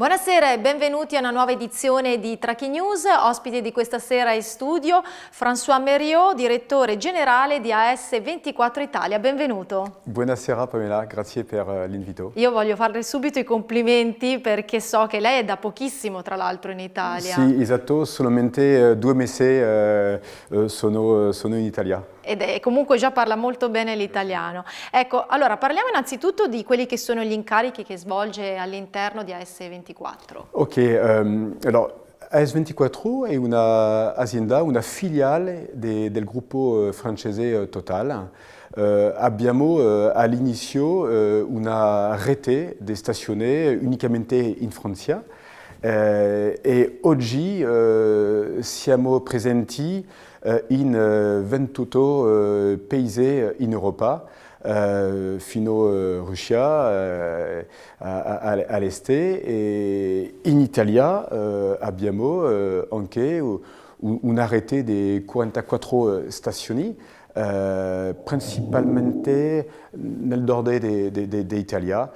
Buonasera e benvenuti a una nuova edizione di Tracking News. Ospite di questa sera in studio François Mériot, direttore generale di AS24 Italia. Benvenuto. Buonasera Pamela, grazie per l'invito. Io voglio farle subito i complimenti perché so che lei è da pochissimo tra l'altro in Italia. Sì, esatto, solamente 2 mesi sono in Italia. Ed comunque già parla molto bene l'italiano. Ecco, allora parliamo innanzitutto di quelli che sono gli incarichi che svolge all'interno di AS24. Ok, alors AS24 è un'azienda, una filiale del gruppo francese Total. Abbiamo all'inizio una rete di stazioni unicamente in Francia e oggi siamo presenti in 28 paesi in Europa, fino a Russia, all'est, e in Italia abbiamo anche una rete di 44 stazioni, principalmente nel nord d'Italia,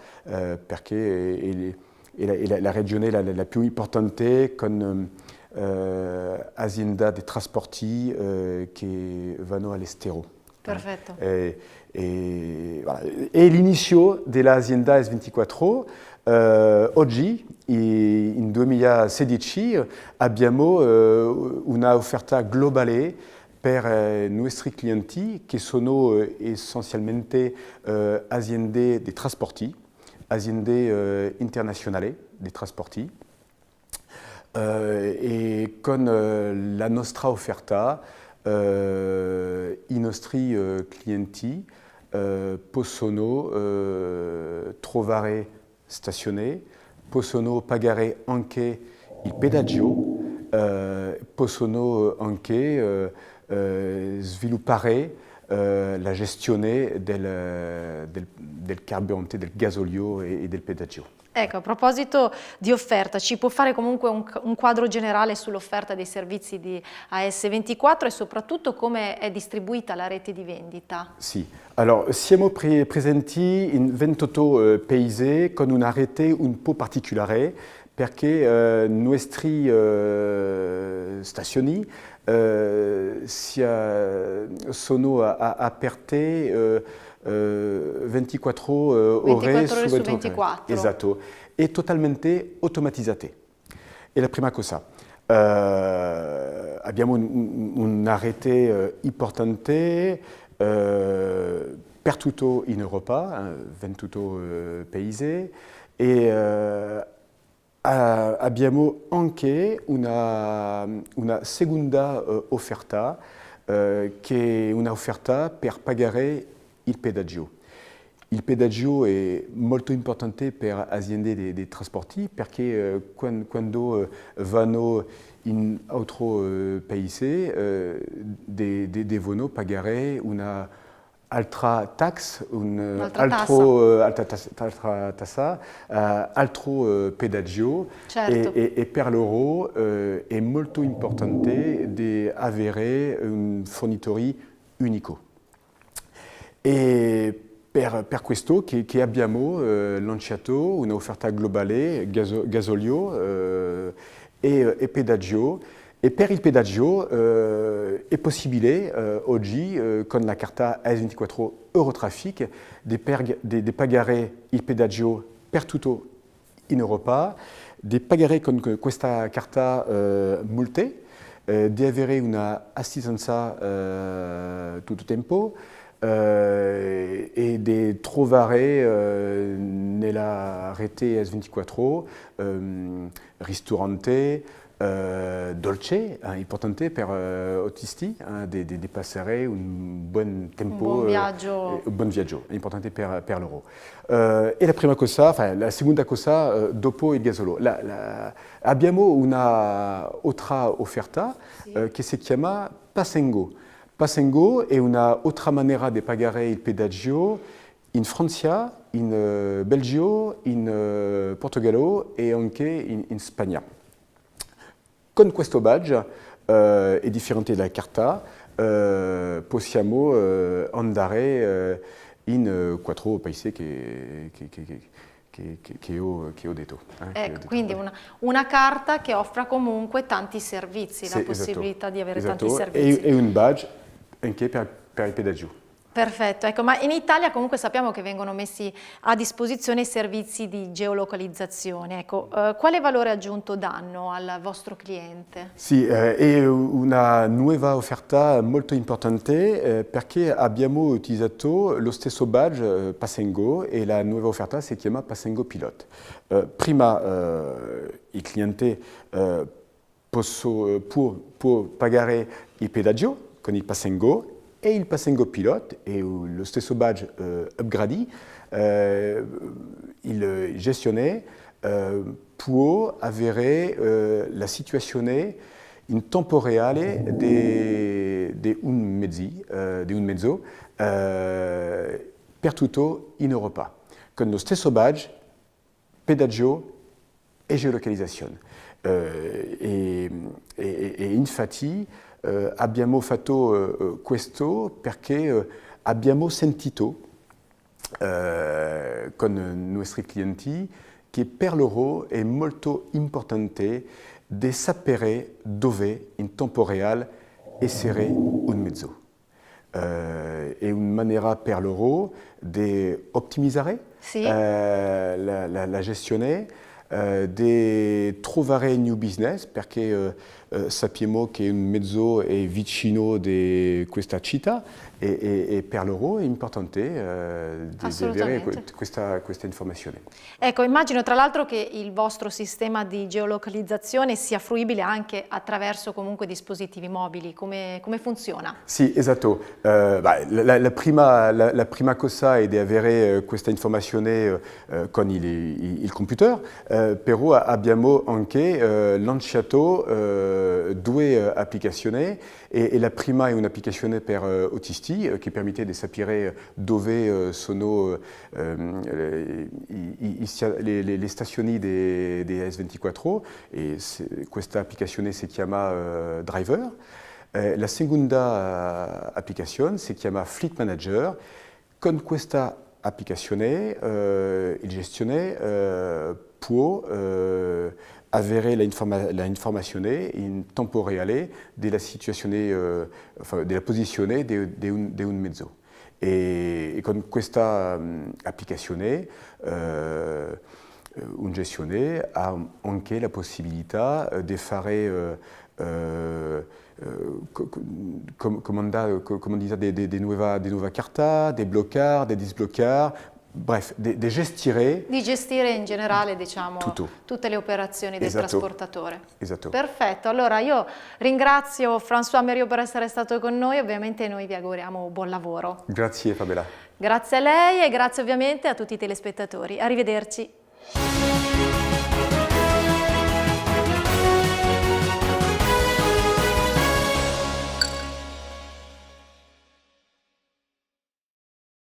perché è la regione la più importante con azienda di trasporti che vanno all'estero. Perfetto. Voilà. E l'inizio dell'azienda AS24, oggi, in 2016, abbiamo una offerta globale per i nostri clienti che sono essenzialmente aziende di trasporti, aziende internazionali di trasporti. E con la nostra offerta i nostri clienti possono trovare stazioni, possono pagare anche il pedaggio, possono anche sviluppare la gestione del carburante, del gasolio e del pedaggio. Ecco, a proposito di offerta, ci può fare comunque un quadro generale sull'offerta dei servizi di AS24 e soprattutto come è distribuita la rete di vendita? Sì, allora siamo presenti in 28 paesi con una rete un po' particolare perché nostri stazioni sono aperte 24 ore su 24. Esatto, e totalmente automatizzate. È la prima cosa. Abbiamo una rete importante per tutto in Europa, 28 paesi, e abbiamo anche una seconda offerta che è un'offerta per pagare il pedaggio. Il pedaggio è molto importante per aziende di trasporti perché quando vanno in altro paese devono pagare un'altra tax, altra tassa, altro pedaggio. Certo. E per loro è molto importante di avere un fornitore unico. E per questo che abbiamo lanciato un'offerta globale, gasolio e pedaggio. E per il pedaggio è possibile oggi con la carta AS24 Eurotraffic di pagare il pedaggio per tutto in Europa, di pagare con questa carta multe, di avere un'assistenza tutto il tempo, e di trovare nella rete AS24 ristorante, dolce, importante per autisti, di passare un buon tempo, un buon viaggio, è importante per loro. E la prima cosa, la seconda cosa, dopo il gasolio, abbiamo un'altra offerta che si chiama Passengo. Passengo è un'altra maniera di pagare il pedaggio in Francia, in Belgio, in Portogallo e anche in Spagna. Con questo badge è differente dalla carta, possiamo andare in 4 paesi che che ho detto. Ecco, quindi una carta che offra comunque tanti servizi, Sì, la possibilità di avere esatto. tanti servizi. E un badge anche per il pedaggio. Perfetto, ecco, ma in Italia comunque sappiamo che vengono messi a disposizione servizi di geolocalizzazione. Ecco, quale valore aggiunto danno al vostro cliente? Sì, è una nuova offerta molto importante perché abbiamo utilizzato lo stesso badge Passengo e la nuova offerta si chiama Passengo Pilot. Prima il cliente può pagare il pedaggio con il Passengo e il Passengo Pilot e lo stesso badge upgrade, il gestionnaire può avere la situazione in tempo reale di un mezzo per tutto in Europa, con lo stesso badge, pedaggio e geolocalizzazione. E infatti abbiamo fatto questo perché abbiamo sentito con i nostri clienti che per loro è molto importante di sapere dove in tempo reale essere un mezzo. È una maniera per loro di ottimizzare la gestione, di trovare new business perché sappiamo che un mezzo è vicino di questa città e per loro è importante di avere questa informazione. Ecco, immagino tra l'altro che il vostro sistema di geolocalizzazione sia fruibile anche attraverso comunque dispositivi mobili. Come funziona? Sì, esatto. La prima cosa è di avere questa informazione con il computer, però abbiamo anche lanciato due applicazioni e la prima è un'applicazione per autisti che permette di sapere dove sono le stazioni di S24 e questa applicazione si chiama Driver. La seconda applicazione si chiama Fleet Manager. Con questa applicazione il gestionnaire può avere l'informazione in tempo reale della situazione, della posizione di un mezzo. E con questa applicazione un gestionnaire ha anche la possibilità di fare come dire, des nuove carte, di bloccare, di disbloccare, bref, di gestire. Di gestire in generale, diciamo, tutto. Tutte le operazioni del trasportatore. Esatto. Perfetto, allora io ringrazio François Mériaux per essere stato con noi, ovviamente noi vi auguriamo buon lavoro. Grazie Fabiola. Grazie a lei e grazie ovviamente a tutti i telespettatori. Arrivederci.